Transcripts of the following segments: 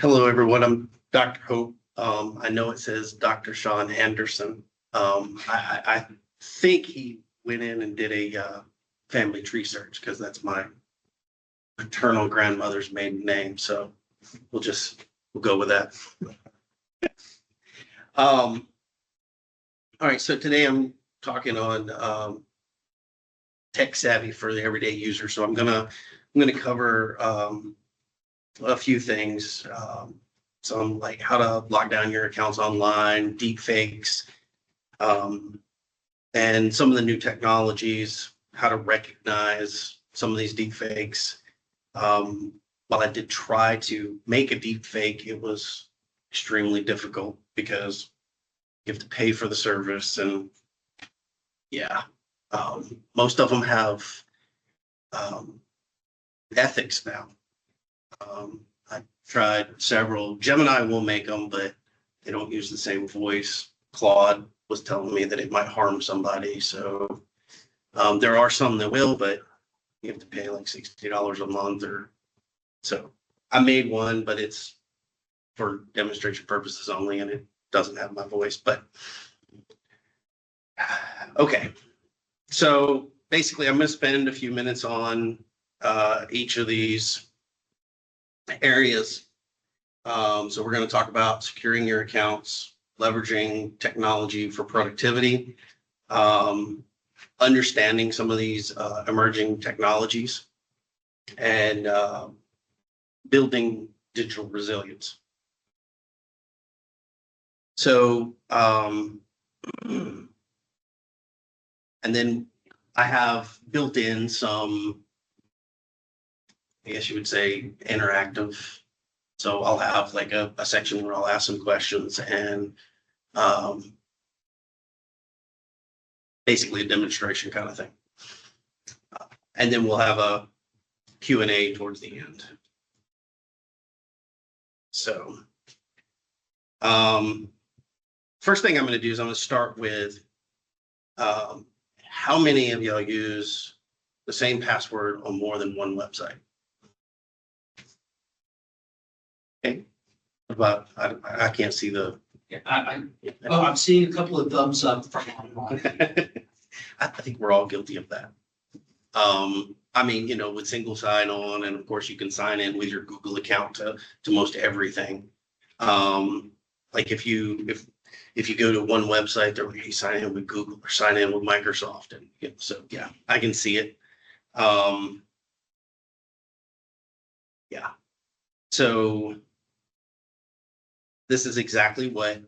Hello, everyone. I'm Dr. Hope. I know it says Dr. Shaun Anderson. I think he went in and did a family tree search because that's my paternal grandmother's maiden name. So we'll go with that. All right. So today I'm talking on tech savvy for the everyday user. So I'm gonna cover a few things. Some like how to lock down your accounts online, deepfakes, and some of the new technologies, how to recognize some of these deepfakes. While I did try to make a deepfake, it was extremely difficult because you have to pay for the service, and yeah, most of them have ethics now. I tried several. Gemini will make them, but they don't use the same voice. Claude was telling me that it might harm somebody. So there are some that will, but you have to pay like $60 a month or so. I made one, but it's for demonstration purposes only, and it doesn't have my voice. But okay. So basically, I'm going to spend a few minutes on each of these areas. So we're going to talk about securing your accounts, leveraging technology for productivity, understanding some of these emerging technologies, and building digital resilience. So, and then I have built in some, I guess you would say, interactive. So I'll have like a section where I'll ask some questions and basically a demonstration kind of thing. And then we'll have a Q&A towards the end. So first thing I'm going to do is I'm going to start with how many of y'all use the same password on more than one website? Okay. But I can't see the. Yeah, I'm seeing a couple of thumbs up from online. I think we're all guilty of that. I mean, with single sign on, and of course you can sign in with your Google account to most everything. Like if you go to one website, they're like, hey, sign in with Google or sign in with Microsoft, and so yeah, I can see it. Yeah. So this is exactly what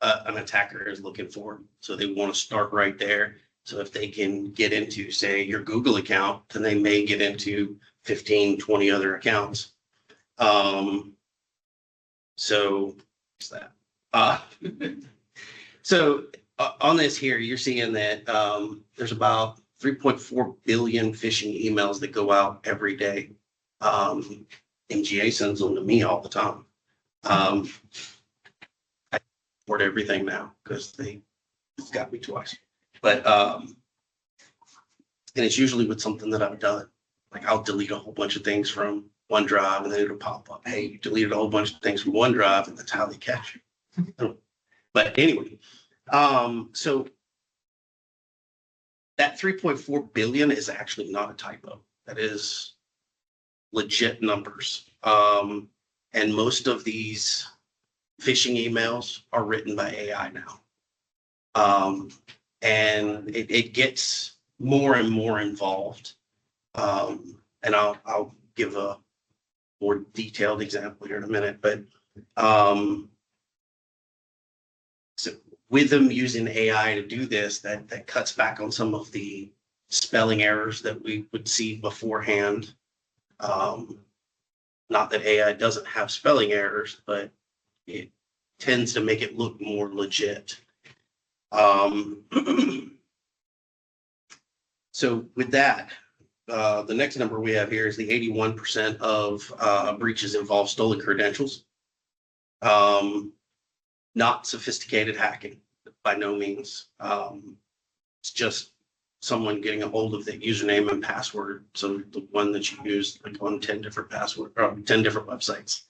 an attacker is looking for. So they want to start right there. So if they can get into, say, your Google account, then they may get into 15, 20 other accounts. So what's that? So on this here, you're seeing that there's about 3.4 billion phishing emails that go out every day. MGA sends them to me all the time. I report everything now because they've got me twice. But and it's usually with something that I've done. Like I'll delete a whole bunch of things from OneDrive, and then it'll pop up. Hey, you deleted a whole bunch of things from OneDrive, and that's how they catch you. But anyway, so that 3.4 billion is actually not a typo. That is legit numbers. And most of these phishing emails are written by AI now. And it gets more and more involved. And I'll give a more detailed example here in a minute, but so with them using AI to do this, that cuts back on some of the spelling errors that we would see beforehand. Not that AI doesn't have spelling errors, but it tends to make it look more legit. So with that, the next number we have here is the 81% of breaches involve stolen credentials. Not sophisticated hacking, by no means. It's just someone getting a hold of the username and password. So the one that you use like on 10 different password or 10 different websites.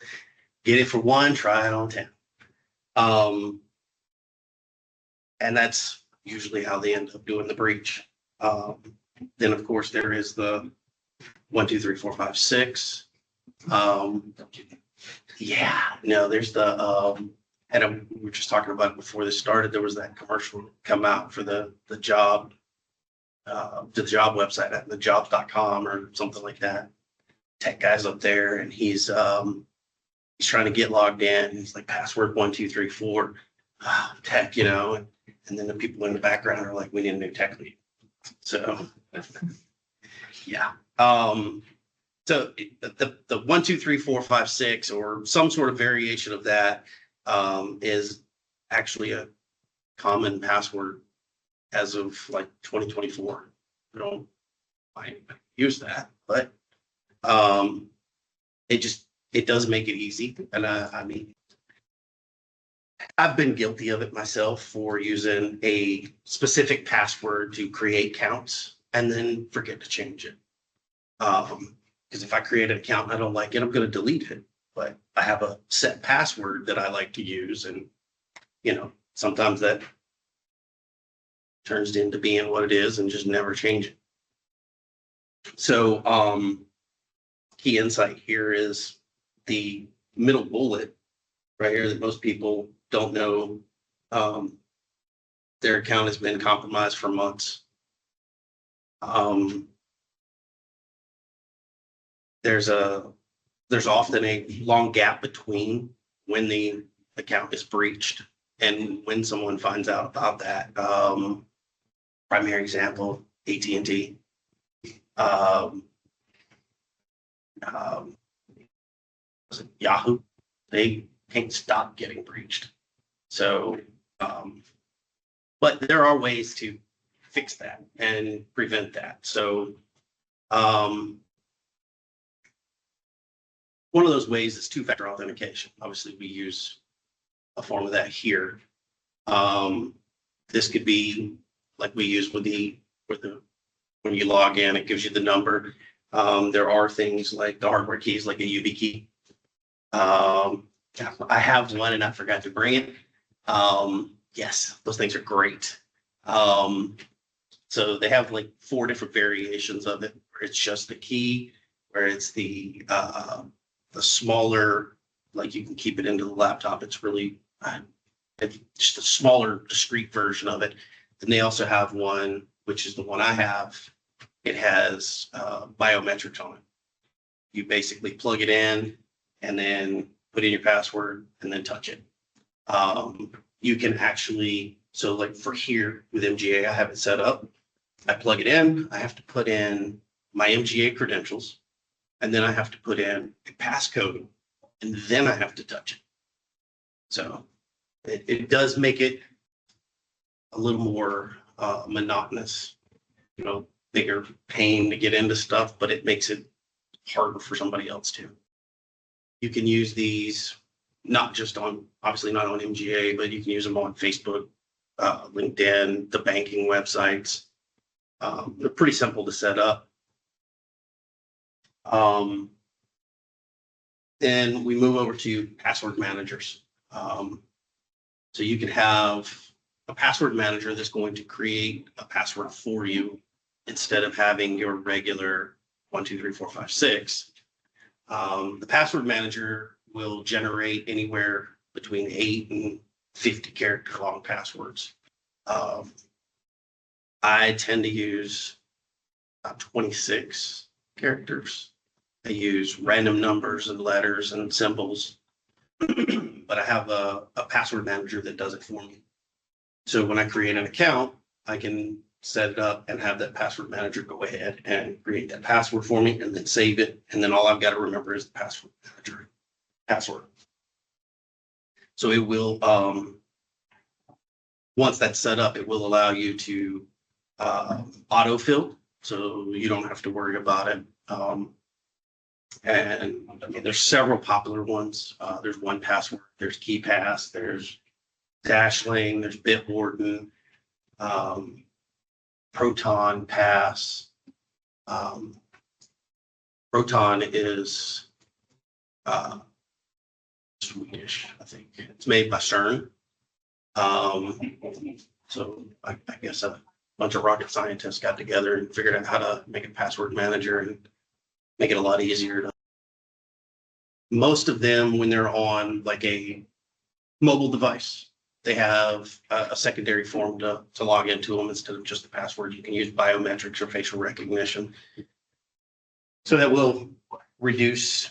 Get it for one, try it on 10. And that's usually how they end up doing the breach. Then of course there is the 1, 2, 3, 4, 5, 6. Yeah, no, there's the we were just talking about it before this started. There was that commercial come out for the job website at thejobs.com or something like that. Tech guy's up there and he's trying to get logged in. He's like password 1, 2, 3, 4, tech, and then the people in the background are like, we need a new tech lead. So yeah. So the 1, 2, 3, 4, 5, 6, or some sort of variation of that is actually a common password as of like 2024. I don't use that, but it does make it easy. And I mean, I've been guilty of it myself for using a specific password to create counts and then forget to change it. Because if I create an account and I don't like it, I'm going to delete it. But I have a set password that I like to use. And, sometimes that turns into being what it is and just never change it. So key insight here is the middle bullet right here that most people don't know. Their account has been compromised for months. There's often a long gap between when the account is breached and when someone finds out about that. Primary example, AT&T. Yahoo, they can't stop getting breached. So, but there are ways to fix that and prevent that. So, one of those ways is two-factor authentication. Obviously, we use a form of that here. This could be like we use with when you log in, it gives you the number. There are things like the hardware keys, like a YubiKey. I have one and I forgot to bring it. Yes, those things are great. So they have like 4 different variations of it. Where it's just the key, where it's the smaller, like you can keep it into the laptop. It's really it's just a smaller, discrete version of it. Then they also have one, which is the one I have. It has biometrics on it. You basically plug it in and then put in your password and then touch it. You can actually, so like for here with MGA, I have it set up. I plug it in. I have to put in my MGA credentials, and then I have to put in a passcode, and then I have to touch it. So it does make it a little more monotonous, bigger pain to get into stuff, but it makes it harder for somebody else too. You can use these obviously not on MGA, but you can use them on Facebook, LinkedIn, the banking websites. They're pretty simple to set up. Then we move over to password managers. So you can have a password manager that's going to create a password for you instead of having your regular 1, 2, 3, 4, 5, 6. The password manager will generate anywhere between 8 and 50 character long passwords. I tend to use about 26 characters. I use random numbers and letters and symbols, but I have a password manager that does it for me. So when I create an account, I can set it up and have that password manager go ahead and create that password for me and then save it. And then all I've got to remember is the password manager password. So it will, once that's set up, it will allow you to autofill. So you don't have to worry about it. And I mean, there's several popular ones. There's 1Password, there's KeePass, there's Dashlane, there's Bitwarden. Proton Pass. Proton is Swedish, I think. It's made by CERN. So I guess a bunch of rocket scientists got together and figured out how to make a password manager and make it a lot easier to. Most of them, when they're on like a mobile device, they have a secondary form to log into them instead of just the password. You can use biometrics or facial recognition. So that will reduce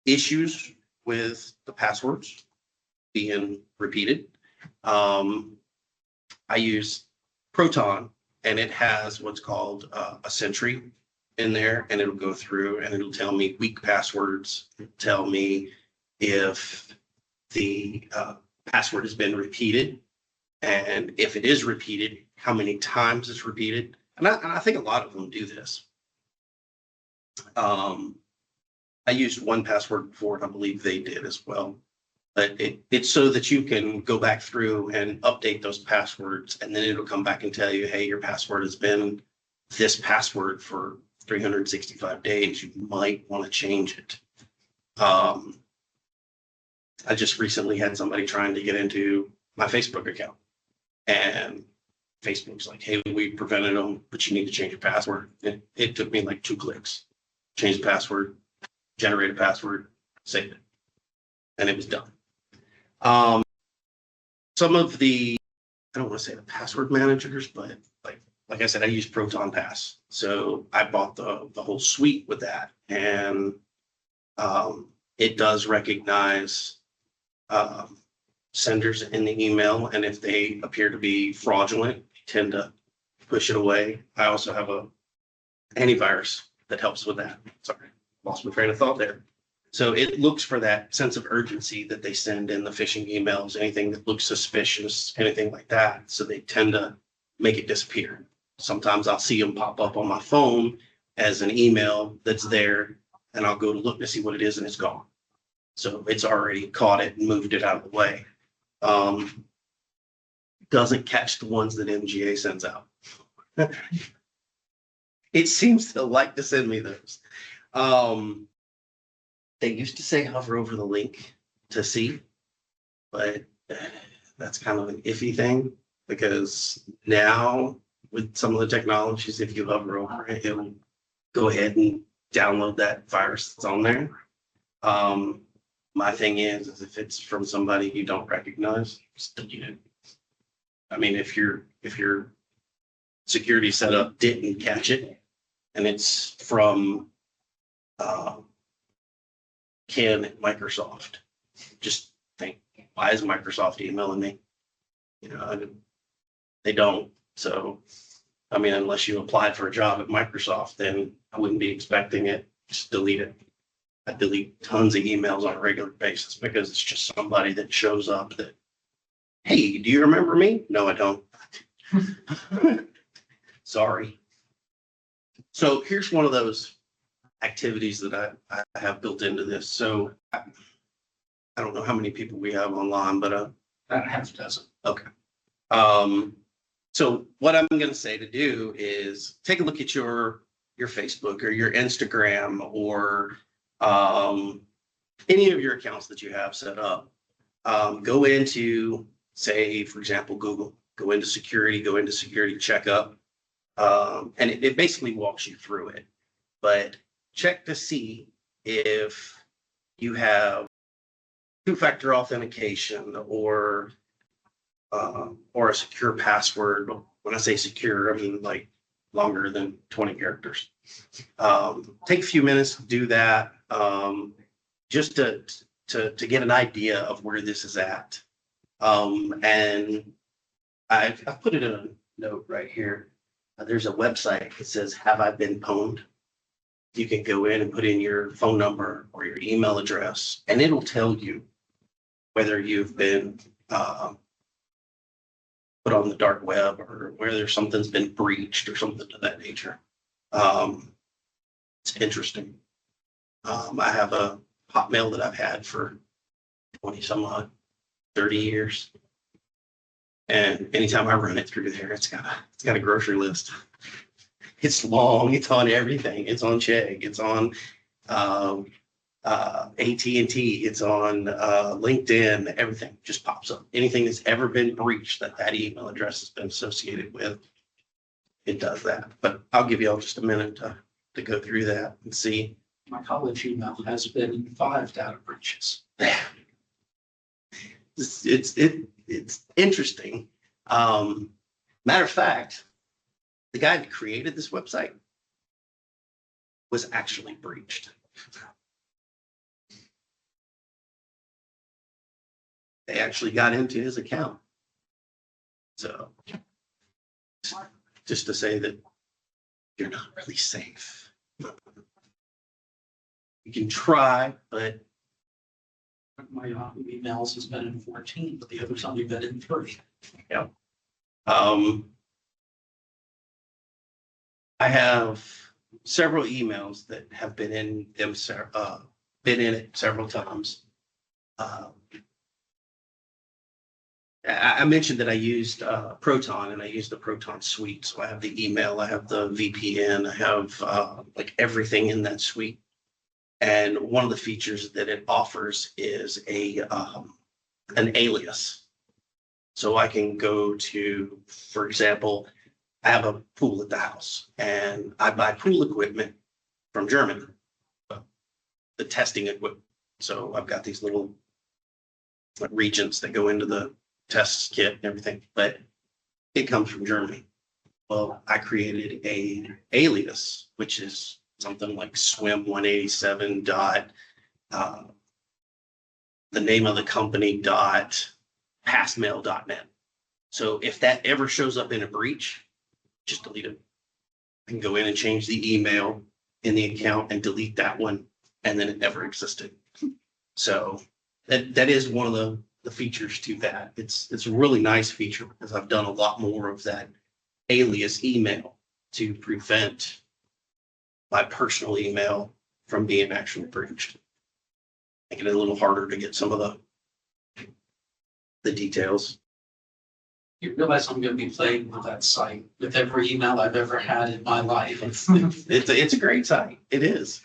issues with the passwords being repeated. I use Proton, and it has what's called a sentry in there, and it'll go through and it'll tell me weak passwords, tell me if the password has been repeated, and if it is repeated, how many times it's repeated. And I think a lot of them do this. I used 1Password before, and I believe they did as well. But it's so that you can go back through and update those passwords, and then it'll come back and tell you, hey, your password has been this password for 365 days. You might want to change it. I just recently had somebody trying to get into my Facebook account, and Facebook's like, hey, we prevented them, but you need to change your password. It took me like 2 clicks. Change the password, generate a password, save it. And it was done. Some of the, I don't want to say the password managers, but like I said, I use Proton Pass. So I bought the whole suite with that. And it does recognize senders in the email. And if they appear to be fraudulent, I tend to push it away. I also have a antivirus that helps with that. Sorry, lost my train of thought there. So it looks for that sense of urgency that they send in the phishing emails, anything that looks suspicious, anything like that. So they tend to make it disappear. Sometimes I'll see them pop up on my phone as an email that's there, and I'll go to look to see what it is, and it's gone. So it's already caught it and moved it out of the way. Doesn't catch the ones that MGA sends out. It seems to like to send me those. They used to say hover over the link to see, but that's kind of an iffy thing, because now with some of the technologies, if you hover over it, it'll go ahead and download that virus that's on there. My thing is if it's from somebody you don't recognize, just delete it. I mean, if your security setup didn't catch it and it's from Ken at Microsoft, just think, why is Microsoft emailing me? You know, they don't. So, I mean, unless you applied for a job at Microsoft, then I wouldn't be expecting it. Just delete it. I delete tons of emails on a regular basis because it's just somebody that shows up that, hey, do you remember me? No, I don't. Sorry. So here's one of those activities that I have built into this. So I don't know how many people we have online, but About a half dozen. okay. So what I'm going to say to do is take a look at your Facebook or your Instagram or any of your accounts that you have set up. Go into, say, for example, Google. Go into security checkup, and it basically walks you through it. But check to see if you have two-factor authentication or a secure password. When I say secure, I mean like longer than 20 characters. Take a few minutes to do that, just to get an idea of where this is at. And I've put it in a note right here. There's a website that says, have I been pwned? You can go in and put in your phone number or your email address, and it'll tell you whether you've been put on the dark web or whether something's been breached or something to that nature. It's interesting. I have a Hotmail that I've had for 20 some odd, 30 years. And anytime I run it through there, it's got a grocery list. It's long. It's on everything. It's on Chegg. It's on AT&T. It's on LinkedIn. Everything just pops up. Anything that's ever been breached that email address has been associated with, it does that. But I'll give you all just a minute to go through that and see. My college email has been in 5 data breaches. It's interesting. Matter of fact, the guy that created this website was actually breached. They actually got into his account. So just to say that you're not really safe. You can try, but My Yahoo emails has been in 14, but the others only been in 3. I have several emails that have been in them, been in it several times. I mentioned that I used Proton, and I used the Proton suite. So I have the email, I have the VPN, I have like everything in that suite. And one of the features that it offers is an alias. So I can go to, for example, I have a pool at the house, and I buy pool equipment from Germany, the testing equipment. So I've got these little regions that go into the test kit and everything, but it comes from Germany. Well, I created a alias, which is something like swim 187 dot, the name of the company dot passmail.net. So if that ever shows up in a breach, just delete it. I can go in and change the email in the account and delete that one, and then it never existed. So that is one of the features to that. It's a really nice feature because I've done a lot more of that alias email to prevent my personal email from being actually breached. Make it a little harder to get some of the details. You realize I'm going to be playing with that site with every email I've ever had in my life. It's a great site. It is.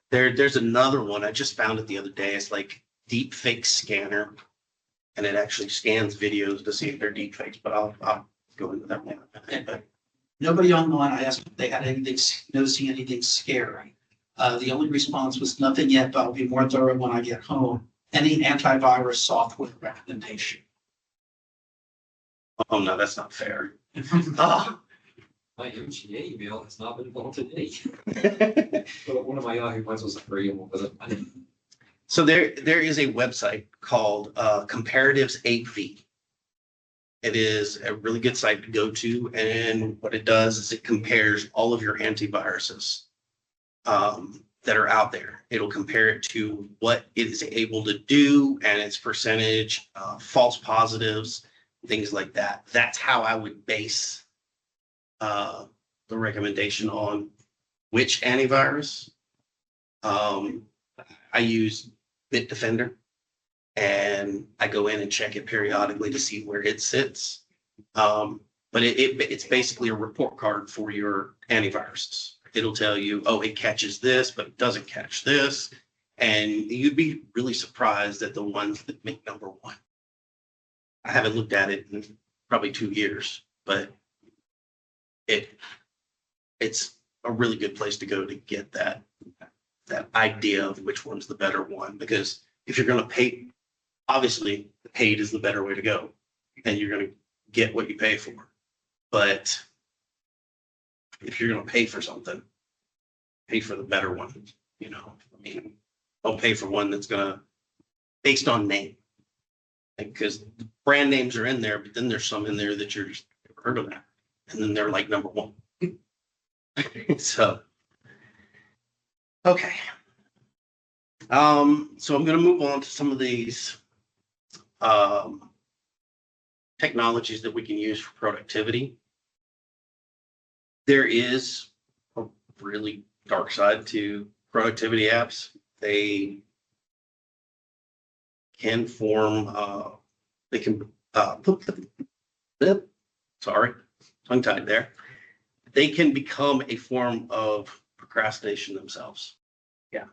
There's another one. I just found it the other day. It's like deepfake scanner, and it actually scans videos to see if they're deepfakes. But I'll go into that one. But Nobody online, I asked if they had anything, noticing anything scary. The only response was nothing yet, but I'll be more thorough when I get home. Any antivirus software recommendation? oh no, that's not fair. Oh. My MGA email has not been involved today. But one of my Yahoo ones was free and one wasn't. So there is a website called Comparatives 8V. It is a really good site to go to, and what it does is it compares all of your antiviruses that are out there. It'll compare it to what it is able to do and its percentage, false positives, things like that. That's how I would base the recommendation on which antivirus. I use Bitdefender, and I go in and check it periodically to see where it sits. But it's basically a report card for your antiviruses. It'll tell you, oh, it catches this, but it doesn't catch this. And you'd be really surprised at the ones that make number one. I haven't looked at it in probably 2 years, but it's a really good place to go to get that idea of which one's the better one. Because if you're going to pay, obviously the paid is the better way to go, and you're going to get what you pay for. But if you're going to pay for something, pay for the better one. You know, I mean, don't pay for one that's going to based on name, because the brand names are in there, but then there's some in there that you're just never heard of that, and then they're like number one. So, okay. So I'm going to move on to some of these technologies that we can use for productivity. There is a really dark side to productivity apps. They can form they can put sorry, tongue tied there. They can become a form of procrastination themselves. Yeah.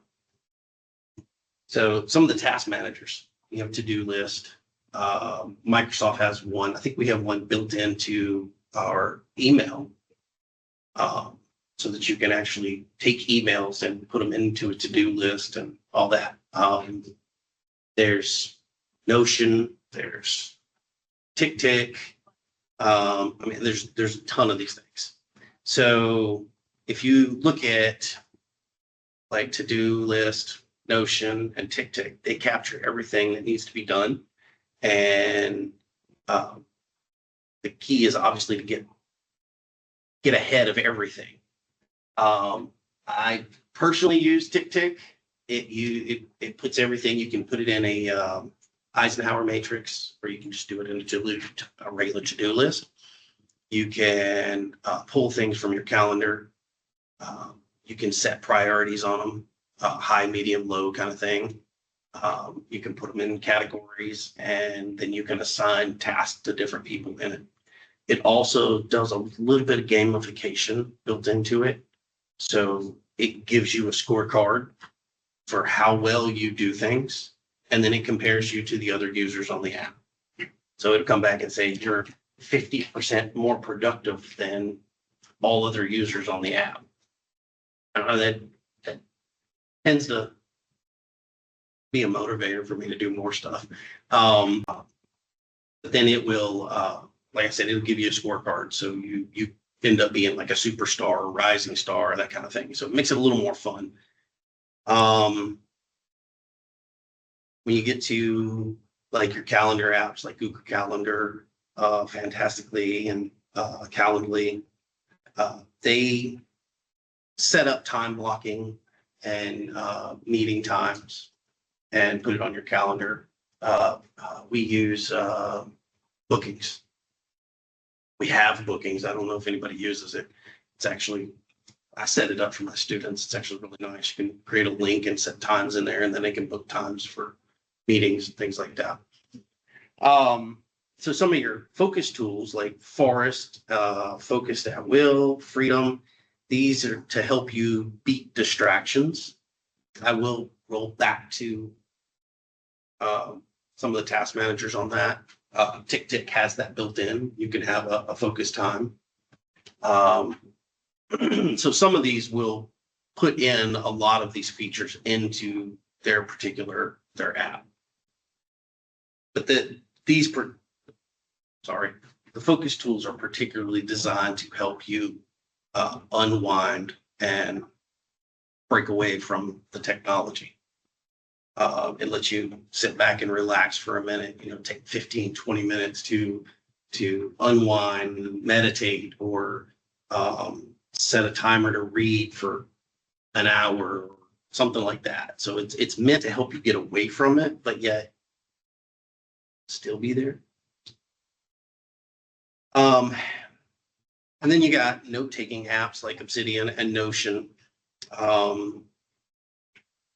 So some of the task managers, you have to-do list. Microsoft has one. I think we have one built into our email, so that you can actually take emails and put them into a to-do list and all that. There's Notion, there's TickTick. I mean, there's a ton of these things. So if you look at like to-do list, Notion, and TickTick, they capture everything that needs to be done. And the key is obviously to get ahead of everything. I personally use TickTick. It puts everything. You can put it in a Eisenhower matrix, or you can just do it in a regular to-do list. You can pull things from your calendar. You can set priorities on them, high, medium, low kind of thing. You can put them in categories, and then you can assign tasks to different people in it. It also does a little bit of gamification built into it. So it gives you a scorecard for how well you do things, and then it compares you to the other users on the app. So it'll come back and say you're 50% more productive than all other users on the app. That tends to be a motivator for me to do more stuff. But then it will, like I said, it'll give you a scorecard. So you end up being like a superstar or rising star, that kind of thing. So it makes it a little more fun. When you get to like your calendar apps, like Google Calendar, Fantastically, and Calendly, they set up time blocking and meeting times and put it on your calendar. We use bookings. We have bookings. I don't know if anybody uses it. It's actually, I set it up for my students. It's actually really nice. You can create a link and set times in there, and then they can book times for meetings and things like that. So some of your focus tools like Forest, Focused at Will, Freedom, these are to help you beat distractions. I will roll back to some of the task managers on that. TickTick has that built in. You can have a focus time. So some of these will put in a lot of these features into their app. But the focus tools are particularly designed to help you unwind and break away from the technology. It lets you sit back and relax for a minute, take 15, 20 minutes to unwind, meditate, or set a timer to read for an hour, or something like that. So it's meant to help you get away from it, but yet still be there. And then you got note-taking apps like Obsidian and Notion.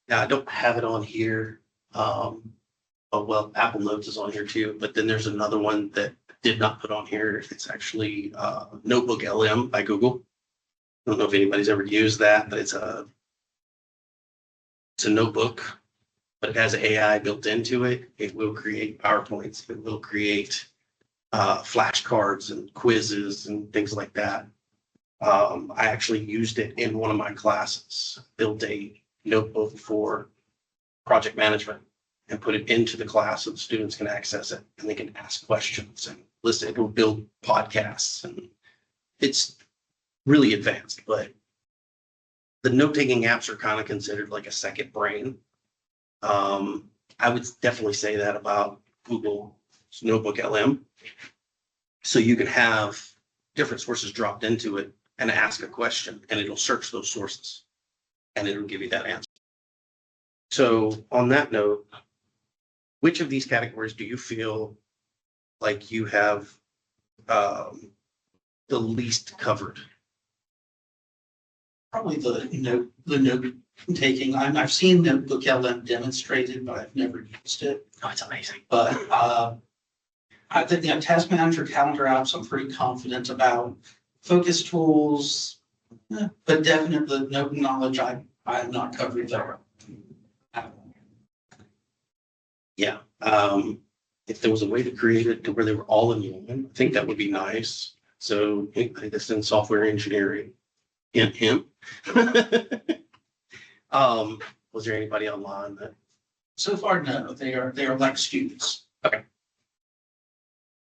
Now I don't have it on here. Oh, well, Apple Notes is on here too, but then there's another one that did not put on here. It's actually Notebook LM by Google. I don't know if anybody's ever used that, but it's a notebook, but it has AI built into it. It will create PowerPoints. It will create flashcards and quizzes and things like that. I actually used it in one of my classes, built a notebook for project management and put it into the class so the students can access it and they can ask questions and listen. It will build podcasts, and it's really advanced, but the note-taking apps are kind of considered like a second brain. I would definitely say that about Google's Notebook LM. So you can have different sources dropped into it and ask a question, and it'll search those sources and it'll give you that answer. So on that note, which of these categories do you feel like you have the least covered? Probably the note taking. I've seen Notebook LM demonstrated, but I've never used it. Oh, it's amazing. But I think, task manager, calendar apps, I'm pretty confident about. Focus tools, but definitely no knowledge I have not covered there. Yeah. If there was a way to create it to where they were all in one, I think that would be nice. So I guess in software engineering, hint. Was there anybody online that, So far, no, they are like students.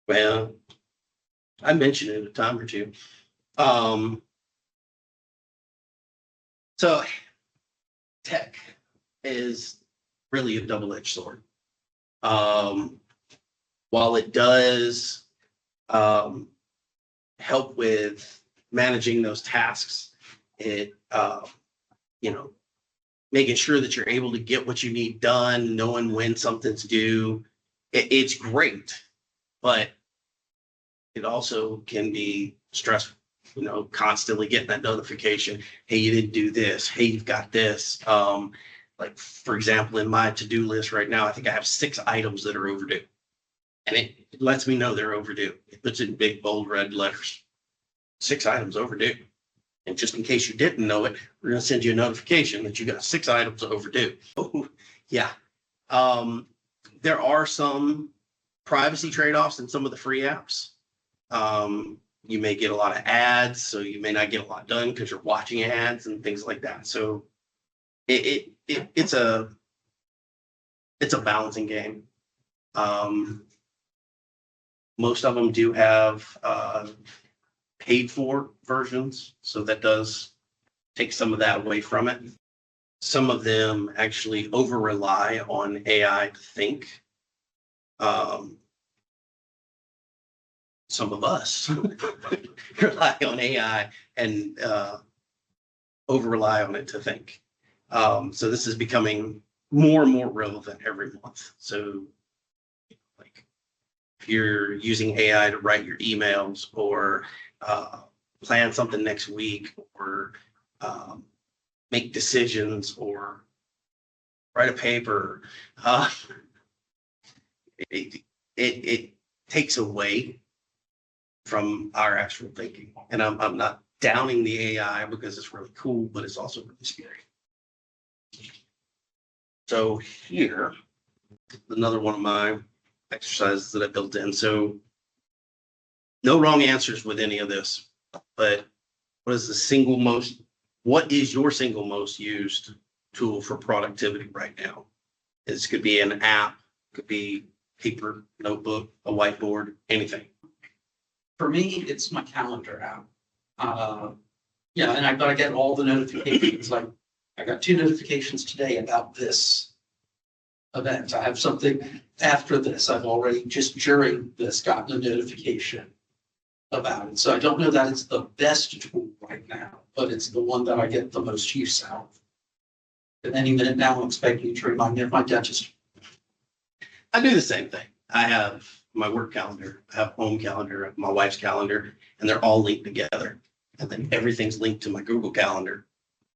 well, I mentioned it a time or two. So tech is really a double-edged sword. While it does help with managing those tasks, it making sure that you're able to get what you need done, knowing when something's due, it's great, but it also can be stressful. Constantly getting that notification, hey, you didn't do this, hey, you've got this. Like, for example, in my to-do list right now, I think I have 6 items that are overdue. And it lets me know they're overdue. It puts it in big, bold red letters. 6 items overdue. And just in case you didn't know it, we're going to send you a notification that you got 6 items overdue. Oh, yeah. There are some privacy trade-offs in some of the free apps. You may get a lot of ads, so you may not get a lot done because you're watching ads and things like that. So it's a balancing game. Most of them do have paid for versions, so that does take some of that away from it. Some of them actually over rely on AI to think. Some of us rely on AI and over rely on it to think. So this is becoming more and more relevant every month. So like if you're using AI to write your emails or plan something next week or make decisions or write a paper, it takes away from our actual thinking. And I'm not downing the AI because it's really cool, but it's also really scary. So here, another one of my exercises that I built in. So no wrong answers with any of this, but what is your single most used tool for productivity right now? This could be an app, could be paper, notebook, a whiteboard, anything. For me, it's my calendar app. And I've got to get all the notifications. Like I got 2 notifications today about this event. I have something after this. I've already just during this gotten a notification about it. So I don't know that it's the best tool right now, but it's the one that I get the most use out of. And any minute now, I'm expecting to remind me of my dentist. I do the same thing. I have my work calendar, I have home calendar, I have my wife's calendar, and they're all linked together. And then everything's linked to my Google Calendar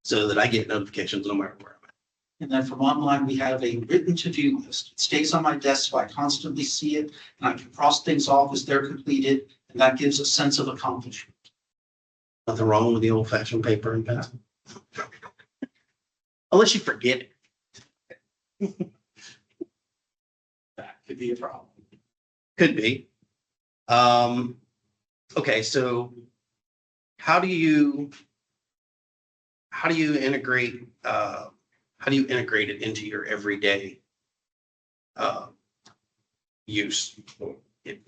so that I get notifications no matter where I'm at. And then from online, we have a written to-do list. It stays on my desk, so I constantly see it, and I can cross things off as they're completed, and that gives a sense of accomplishment. Nothing wrong with the old-fashioned paper and pen. Unless you forget it. That could be a problem. Could be. Okay, so how do you integrate it into your everyday use,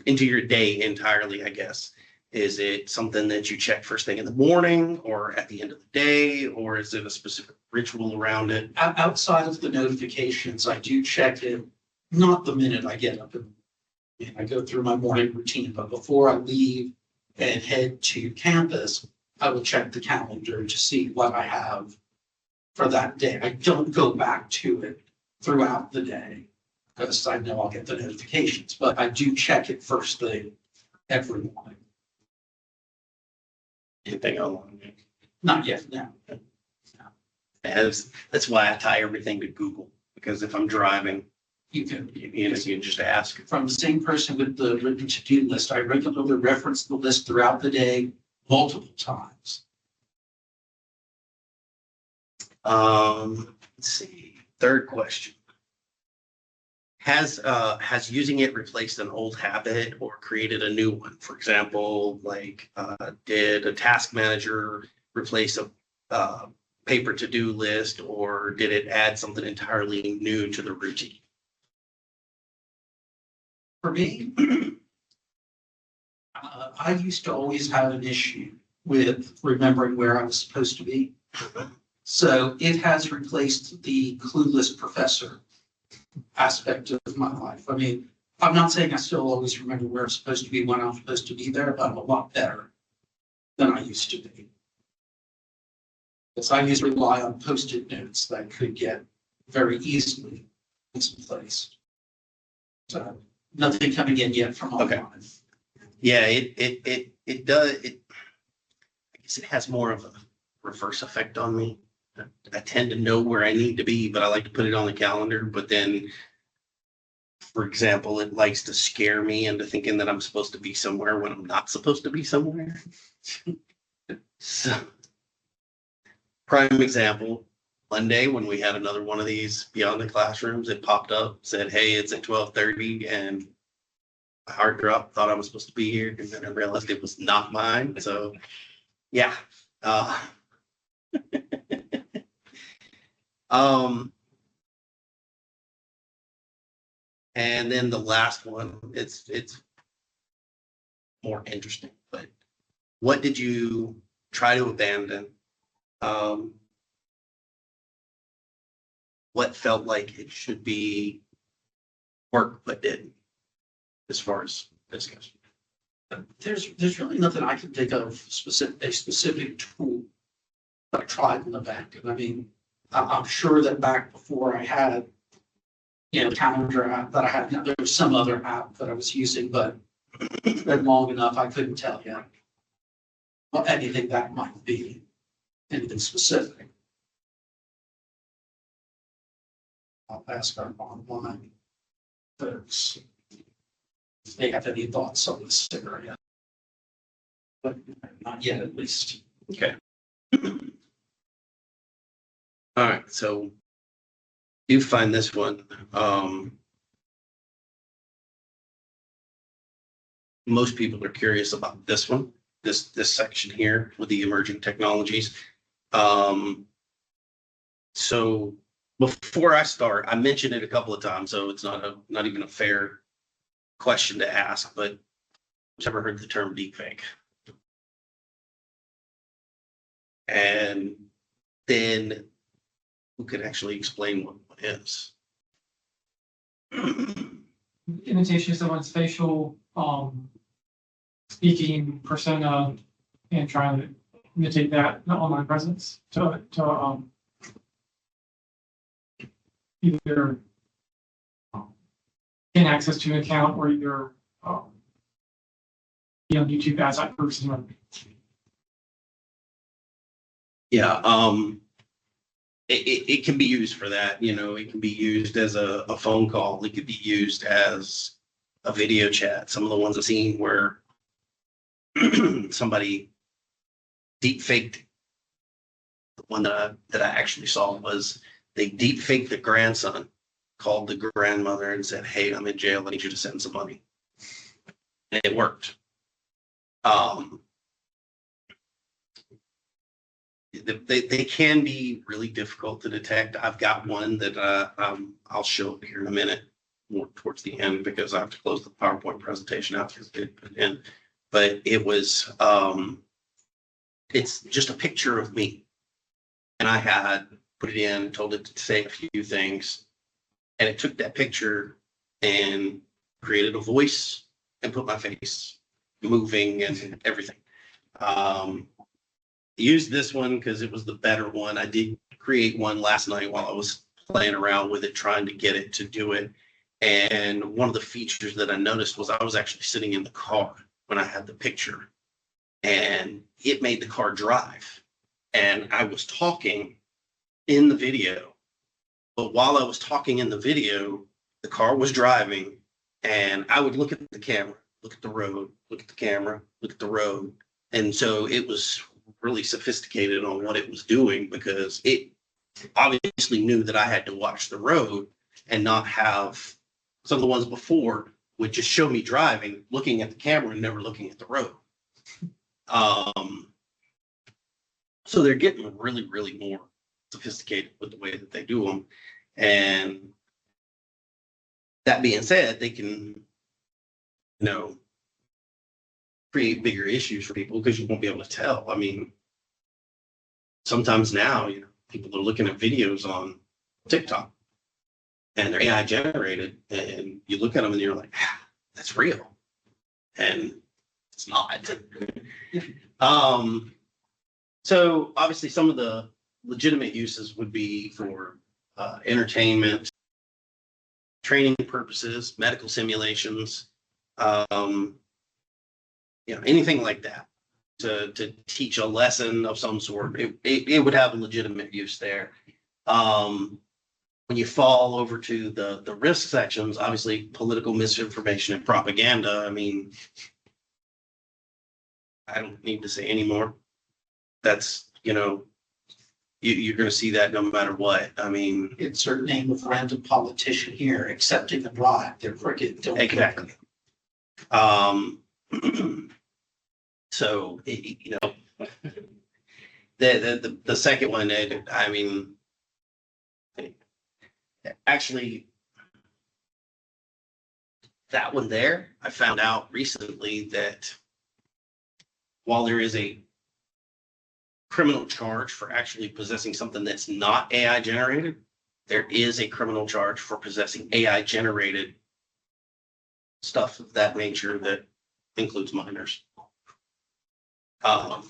into your day entirely, I guess? Is it something that you check first thing in the morning or at the end of the day, or is it a specific ritual around it? Outside of the notifications, I do check it, not the minute I get up and I go through my morning routine, but before I leave and head to campus, I will check the calendar to see what I have for that day. I don't go back to it throughout the day because I know I'll get the notifications, but I do check it first thing every morning. Anything online? Not yet, no. That's why I tie everything to Google, because if I'm driving, You can, You know, you just ask. from the same person with the written to-do list, I regularly reference the list throughout the day multiple times. Let's see. Third question. Has using it replaced an old habit or created a new one? For example, like did a task manager replace a paper to-do list, or did it add something entirely new to the routine? For me, I used to always have an issue with remembering where I was supposed to be. So it has replaced the clueless professor aspect of my life. I mean, I'm not saying I still always remember where I'm supposed to be when I'm supposed to be there, but I'm a lot better than I used to be. Because I used to rely on Post-it notes that I could get very easily misplaced. So nothing coming in yet from Okay. online. Yeah, it does. I guess it has more of a reverse effect on me. I tend to know where I need to be, but I like to put it on the calendar. But then, for example, it likes to scare me into thinking that I'm supposed to be somewhere when I'm not supposed to be somewhere. So, prime example, Monday when we had another one of these beyond the classrooms, it popped up, said, "Hey, it's at 12:30," and my heart dropped. Thought I was supposed to be here, and then I realized it was not mine. So, yeah. Um, and then the last one, it's more interesting, but what did you try to abandon? What felt like it should be work but didn't, as far as this goes? There's really nothing I can think of a specific tool that I tried in the back. I mean, I'm sure that back before I had, the calendar app that I had, there was some other app that I was using, but it's been long enough, I couldn't tell you what anything that might be, anything specific. I'll ask our online folks if they have any thoughts on this area. But not yet, at least. Okay. All right, so you find this one. Most people are curious about this one, this section here with the emerging technologies. So before I start, I mentioned it a couple of times, so it's not even a fair question to ask, but I've ever heard the term deepfake? And then who could actually explain what it is? Imitation of someone's facial, speaking persona and trying to imitate that in the online presence to either gain access to an account or either be on YouTube as that person. Yeah, it can be used for that. It can be used as a phone call. It could be used as a video chat. Some of the ones I've seen where somebody deep faked. The one that I actually saw was they deep faked the grandson, called the grandmother and said, "Hey, I'm in jail. I need you to send some money." And it worked. They can be really difficult to detect. I've got one that I'll show here in a minute, more towards the end, because I have to close the PowerPoint presentation out because it put in. But it was it's just a picture of me, and I had put it in, told it to say a few things, and it took that picture and created a voice and put my face moving and everything. Used this one because it was the better one. I did create one last night while I was playing around with it, trying to get it to do it. And one of the features that I noticed was I was actually sitting in the car when I had the picture, and it made the car drive. And I was talking in the video, but while I was talking in the video, the car was driving, and I would look at the camera, look at the road, look at the camera, look at the road. And so it was really sophisticated on what it was doing, because it obviously knew that I had to watch the road and not have some of the ones before would just show me driving, looking at the camera and never looking at the road. So they're getting really, really more sophisticated with the way that they do them. And that being said, they can, create bigger issues for people because you won't be able to tell. I mean, sometimes now, people are looking at videos on TikTok and they're AI generated, and you look at them and you're like, that's real. And it's not. So obviously some of the legitimate uses would be for entertainment, training purposes, medical simulations, anything like that, to teach a lesson of some sort. It would have a legitimate use there. When you fall over to the risk sections, obviously political misinformation and propaganda. I mean, I don't need to say anymore. That's, you're going to see that no matter what. I mean, Insert name of random politician here accepting a bribe. They're crooked. Don't exactly. So, the second one, I mean, actually, that one there, I found out recently that while there is a criminal charge for actually possessing something that's not AI generated, there is a criminal charge for possessing AI generated stuff of that nature that includes minors. I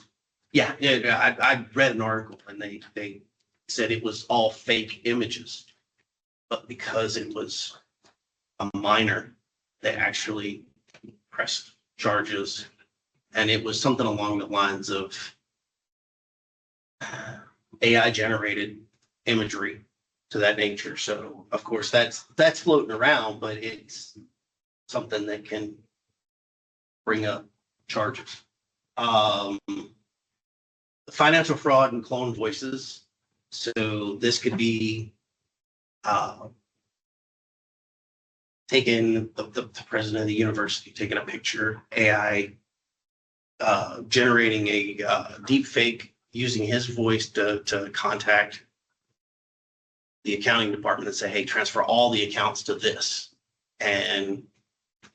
read an article and they said it was all fake images, but because it was a minor, they actually pressed charges, and it was something along the lines of AI generated imagery to that nature. So of course that's floating around, but it's something that can bring up charges. Financial fraud and clone voices. So this could be taking the president of the university, taking a picture, AI generating a deep fake, using his voice to contact the accounting department and say, hey, transfer all the accounts to this. And,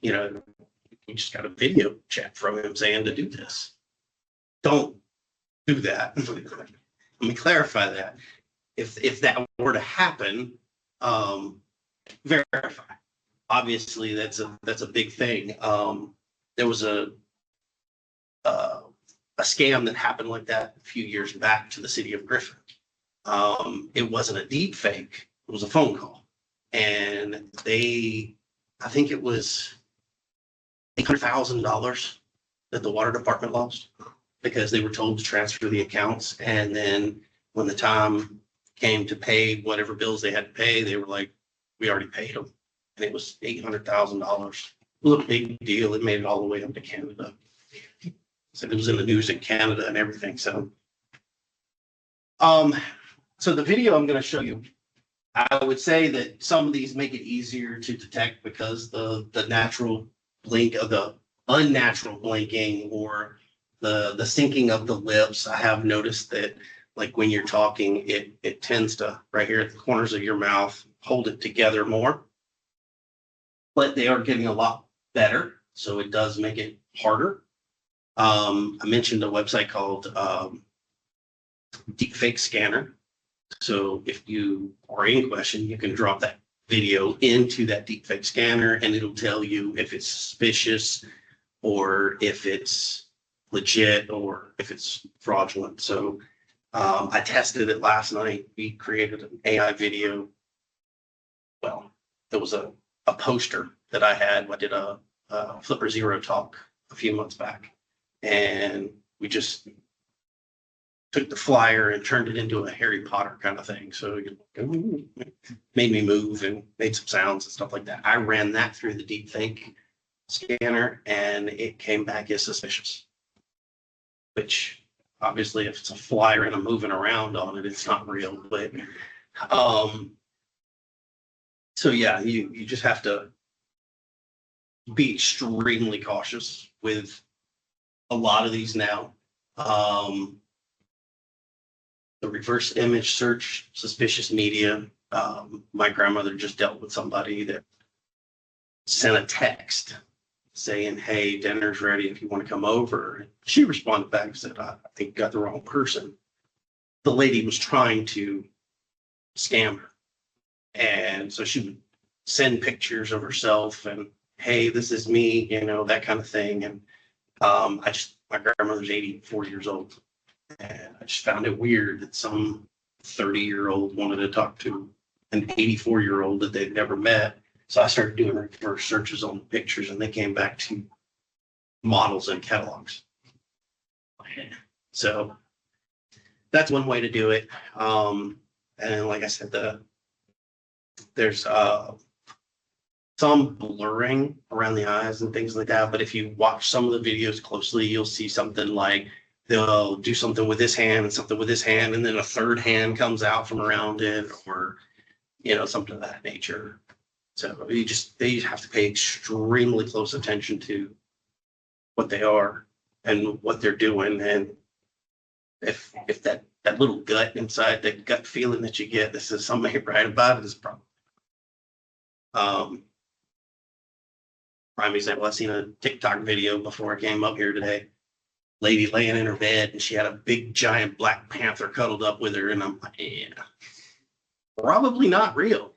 we just got a video chat from him saying to do this. Don't do that. Let me clarify that. If that were to happen, verify. Obviously, that's a big thing. There was a scam that happened like that a few years back to the city of Griffin. It wasn't a deep fake. It was a phone call. And I think it was $800,000 that the water department lost because they were told to transfer the accounts. And then when the time came to pay whatever bills they had to pay, they were like, we already paid them. And it was $800,000. It was a big deal. It made it all the way up to Canada. So it was in the news in Canada and everything. So, so the video I'm going to show you, I would say that some of these make it easier to detect because the natural blink of the unnatural blinking or the syncing of the lips. I have noticed that like when you're talking, it tends to right here at the corners of your mouth, hold it together more, but they are getting a lot better. So it does make it harder. I mentioned a website called Deepfake Scanner. So if you are in question, you can drop that video into that deepfake scanner and it'll tell you if it's suspicious or if it's legit or if it's fraudulent. So I tested it last night. We created an AI video. Well, there was a poster that I had. I did a Flipper Zero talk a few months back, and we just took the flyer and turned it into a Harry Potter kind of thing. So it made me move and made some sounds and stuff like that. I ran that through the deepfake scanner and it came back as suspicious, which obviously if it's a flyer and I'm moving around on it, it's not real. But so yeah, you just have to be extremely cautious with a lot of these now. The reverse image search, suspicious media. My grandmother just dealt with somebody that sent a text saying, "Hey, dinner's ready if you want to come over." She responded back and said, "I think you got the wrong person." The lady was trying to scam her. And so she would send pictures of herself and, "Hey, this is me," that kind of thing. And my grandmother's 84 years old. And I just found it weird that some 30-year-old wanted to talk to an 84-year-old that they'd never met. So I started doing reverse searches on the pictures and they came back to models and catalogs. So that's one way to do it. And like I said, there's some blurring around the eyes and things like that. But if you watch some of the videos closely, you'll see something like they'll do something with this hand and something with this hand, and then a third hand comes out from around it, or something of that nature. So they have to pay extremely close attention to what they are and what they're doing. And if that little gut inside, that gut feeling that you get, this is something ain't right about it, is a problem. Prime example, I seen a TikTok video before I came up here today. Lady laying in her bed and she had a big giant Black Panther cuddled up with her, and I'm like, yeah, probably not real.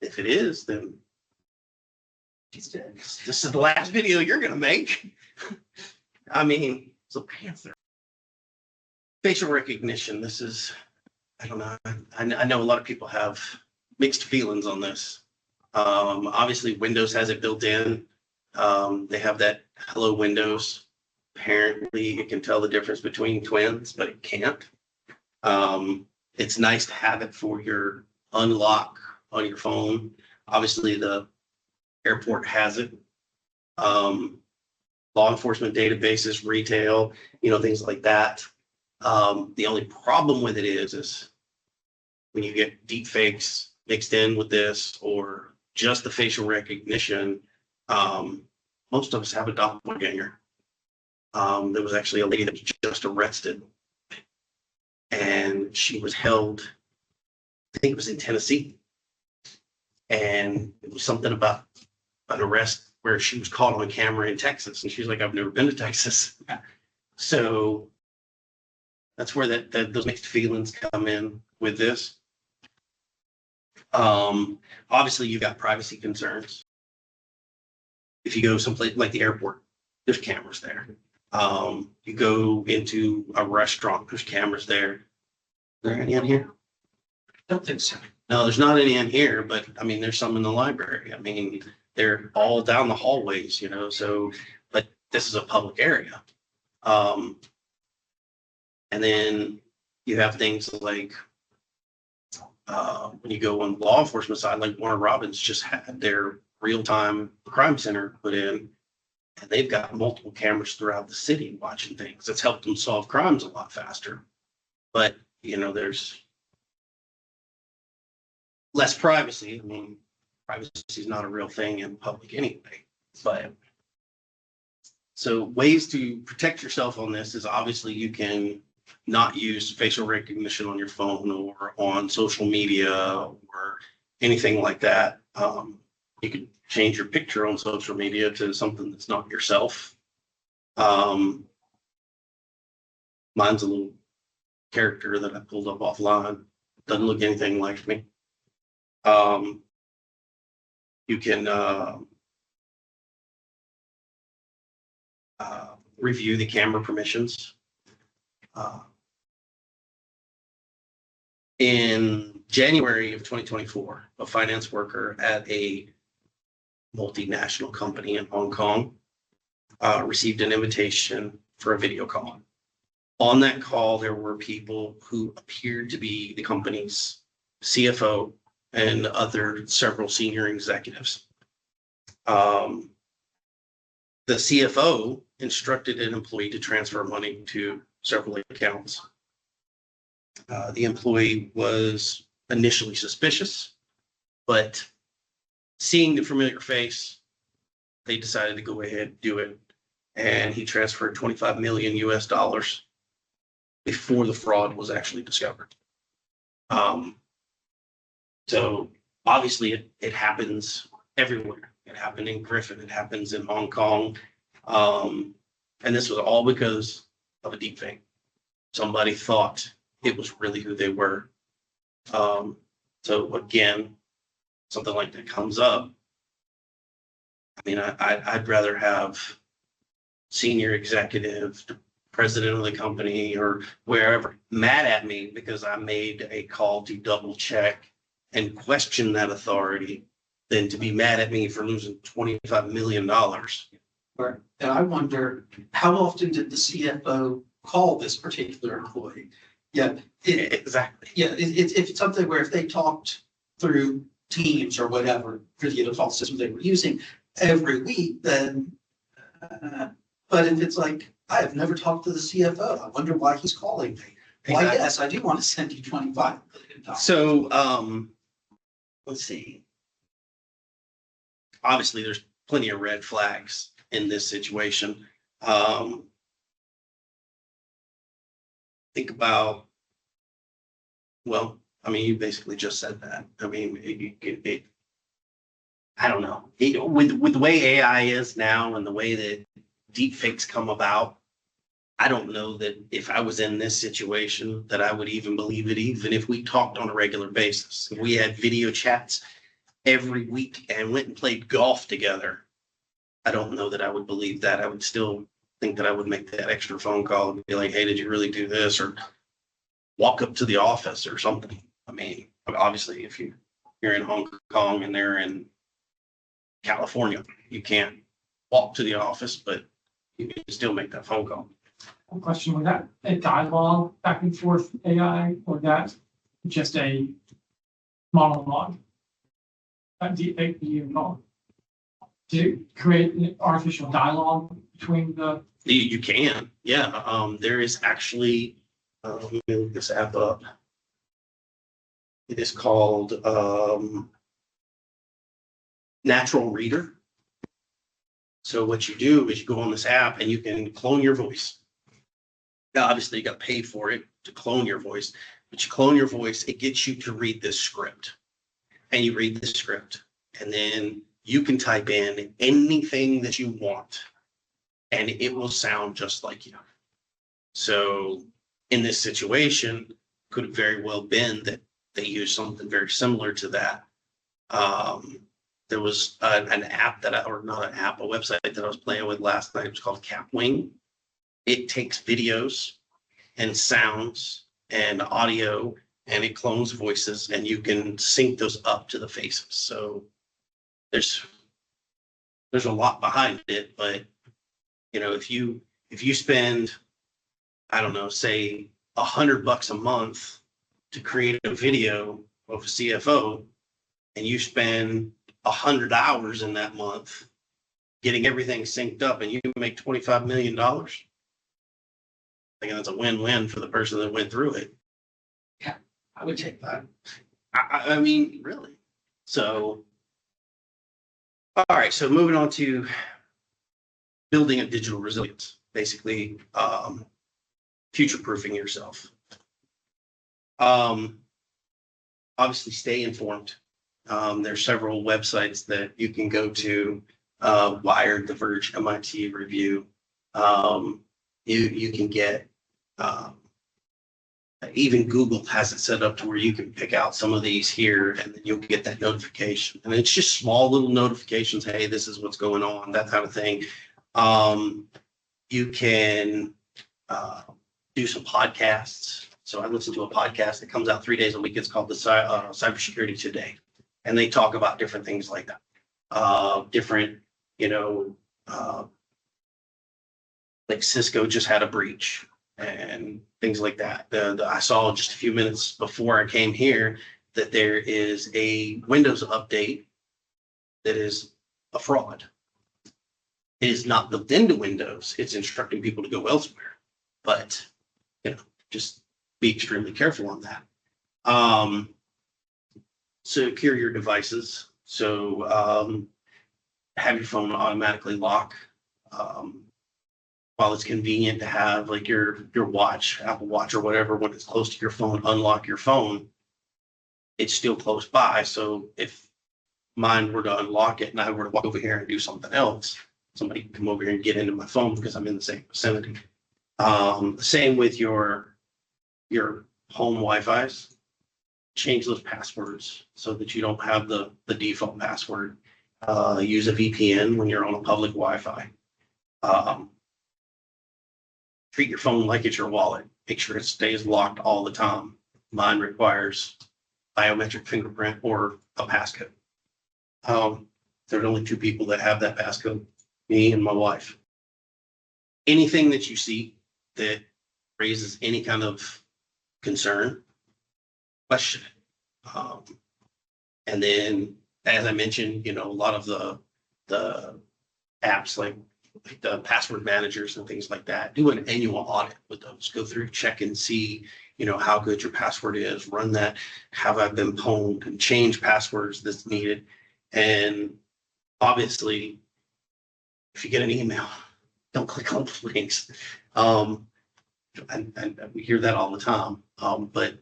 If it is, then she's dead. This is the last video you're gonna make. I mean, it's a panther. Facial recognition. This is, I don't know. I know a lot of people have mixed feelings on this. Obviously, Windows has it built in. They have that Hello Windows. Apparently, it can tell the difference between twins, but it can't. It's nice to have it for your unlock on your phone. Obviously, the airport has it. Law enforcement databases, retail, things like that. The only problem with it is when you get deep fakes mixed in with this, or just the facial recognition, most of us have a doppelganger. There was actually a lady that was just arrested, and she was held, I think it was in Tennessee, and it was something about an arrest where she was caught on camera in Texas, and she's like, "I've never been to Texas." So that's where those mixed feelings come in with this. Obviously, you've got privacy concerns. If you go someplace like the airport, there's cameras there. You go into a restaurant, there's cameras there. Are there any in here? Don't think so. No, there's not any in here, but I mean, there's some in the library. I mean, they're all down the hallways, so, but this is a public area. And then you have things like, when you go on the law enforcement side, like Warner Robins just had their real-time crime center put in, and they've got multiple cameras throughout the city watching things. It's helped them solve crimes a lot faster. But, there's less privacy. I mean, privacy is not a real thing in public anyway. But so ways to protect yourself on this is obviously you can not use facial recognition on your phone or on social media or anything like that. You could change your picture on social media to something that's not yourself. Mine's a little character that I pulled up offline. Doesn't look anything like me. You can review the camera permissions. In January of 2024, a finance worker at a multinational company in Hong Kong received an invitation for a video call. On that call, there were people who appeared to be the company's CFO and other several senior executives. The CFO instructed an employee to transfer money to several accounts. The employee was initially suspicious, but seeing the familiar face, they decided to go ahead and do it. And he transferred 25 million US dollars before the fraud was actually discovered. So obviously it happens everywhere. It happened in Griffin, it happens in Hong Kong. And this was all because of a deepfake. Somebody thought it was really who they were. So again, something like that comes up. I mean, I'd rather have senior executive, president of the company or wherever mad at me because I made a call to double check and question that authority than to be mad at me for losing $25 million. Right. And I wonder, how often did the CFO call this particular employee? Yeah, Exactly. yeah, if it's something where if they talked through Teams or whatever, for the default system they were using every week, then, but if it's like, I have never talked to the CFO, I wonder why he's calling me. Why, Exactly. yes, I do want to send you $25 million. So, let's see. Obviously, there's plenty of red flags in this situation. Think about, well, I mean, you basically just said that. I mean, I don't know. With the way AI is now and the way that deepfakes come about, I don't know that if I was in this situation that I would even believe it, even if we talked on a regular basis. If we had video chats every week and went and played golf together, I don't know that I would believe that. I would still think that I would make that extra phone call and be like, hey, did you really do this? Or walk up to the office or something. I mean, obviously, if you're in Hong Kong and they're in California, you can't walk to the office, but you can still make that phone call. One question, was that a dialogue back and forth AI or that just a monologue? That deepfake you involved? To create an artificial dialogue between the. You can, yeah. There is actually, let me look this app up. It is called Natural Reader. So what you do is you go on this app and you can clone your voice. Now, obviously, you got to pay for it to clone your voice, but you clone your voice, it gets you to read this script. And you read the script, and then you can type in anything that you want, and it will sound just like you. So in this situation, could have very well been that they used something very similar to that. There was an app that or not an app, a website that I was playing with last night. It was called Capwing. It takes videos and sounds and audio and it clones voices and you can sync those up to the faces. So there's a lot behind it, but you know, if you spend, I don't know, say $100 a month to create a video of a CFO and you spend 100 hours in that month getting everything synced up and you can make $25 million. I think that's a win-win for the person that went through it. Yeah, I would take that. I mean, really. So, all right. So moving on to building a digital resilience, basically future-proofing yourself. Obviously, stay informed. There's several websites that you can go to, Wired, The Verge, MIT Review. You can get, even Google has it set up to where you can pick out some of these here and then you'll get that notification. And it's just small little notifications. Hey, this is what's going on, that kind of thing. You can do some podcasts. So I listen to a podcast that comes out 3 days a week. It's called the Cybersecurity Today. And they talk about different things like that. Different, like Cisco just had a breach. and things like that. I saw just a few minutes before I came here that there is a Windows update that is a fraud. It is not built into Windows. It's instructing people to go elsewhere. But, just be extremely careful on that. Secure your devices. So have your phone automatically lock. While it's convenient to have like your watch, Apple Watch or whatever, when it's close to your phone, unlock your phone. It's still close by. So if mine were to unlock it and I were to walk over here and do something else, somebody can come over here and get into my phone because I'm in the same vicinity. Same with your home Wi-Fi's. Change those passwords so that you don't have the default password. Use a VPN when you're on a public Wi-Fi. Treat your phone like it's your wallet. Make sure it stays locked all the time. Mine requires biometric fingerprint or a passcode. There's only 2 people that have that passcode, me and my wife. Anything that you see that raises any kind of concern, question it. And then, as I mentioned, a lot of the apps like the password managers and things like that, do an annual audit with those. Go through, check and see, how good your password is. Run that. Have I been pwned? And change passwords that's needed. And obviously, if you get an email, don't click on the links. And we hear that all the time. But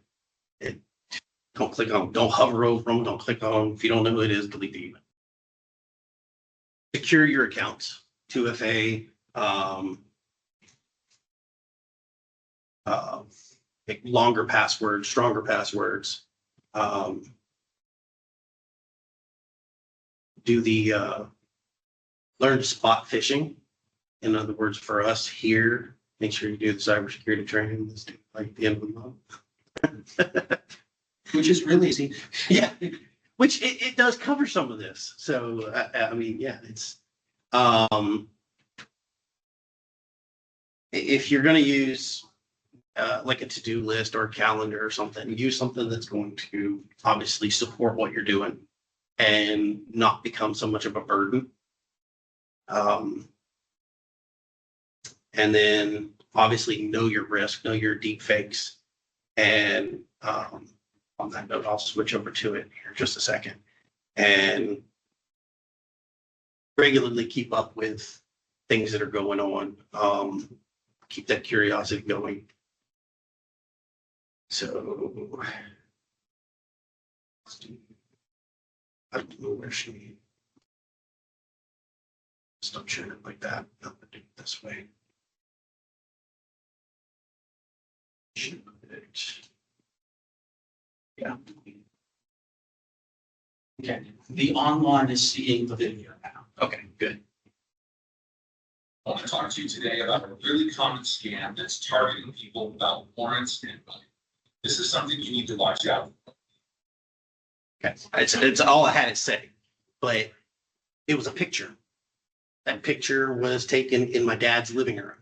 don't click on them. Don't hover over them. Don't click on them. If you don't know who it is, delete the email. Secure your accounts. 2FA, longer passwords, stronger passwords. Do the learn to spot phishing. In other words, for us here, make sure you do the cybersecurity training. Let's do like the end of the month. Which is really easy. Yeah, which it does cover some of this. So I mean, yeah, it's if you're going to use like a to-do list or a calendar or something, use something that's going to obviously support what you're doing and not become so much of a burden. And then obviously know your risk, know your deepfakes. And on that note, I'll switch over to it here in just a second. And regularly keep up with things that are going on. Keep that curiosity going. So I don't know where she stop sharing it like that. I'm gonna do it this way. Yeah. Okay, the online is seeing the video now. Okay, good. I want to talk to you today about a really common scam that's targeting people without warrants and money. This is something you need to watch out for. Okay. It's all I had to say, but it was a picture. That picture was taken in my dad's living room.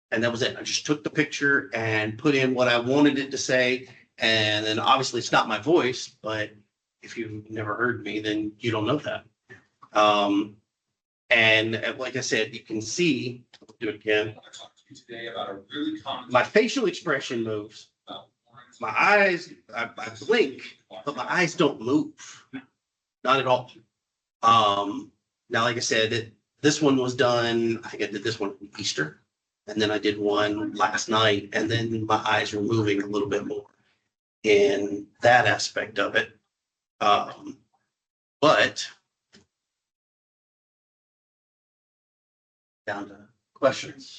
And that was it. I just took the picture and put in what I wanted it to say. And then obviously it's not my voice, but if you've never heard me, then you don't know that. And like I said, you can see, I'll do it again. I want to talk to you today about a really common. My facial expression moves. about warrants. My eyes, I blink, but my eyes don't move. Not at all. Now, like I said, this one was done, I think I did this one Easter. And then I did one last night, and then my eyes were moving a little bit more in that aspect of it. But down to questions.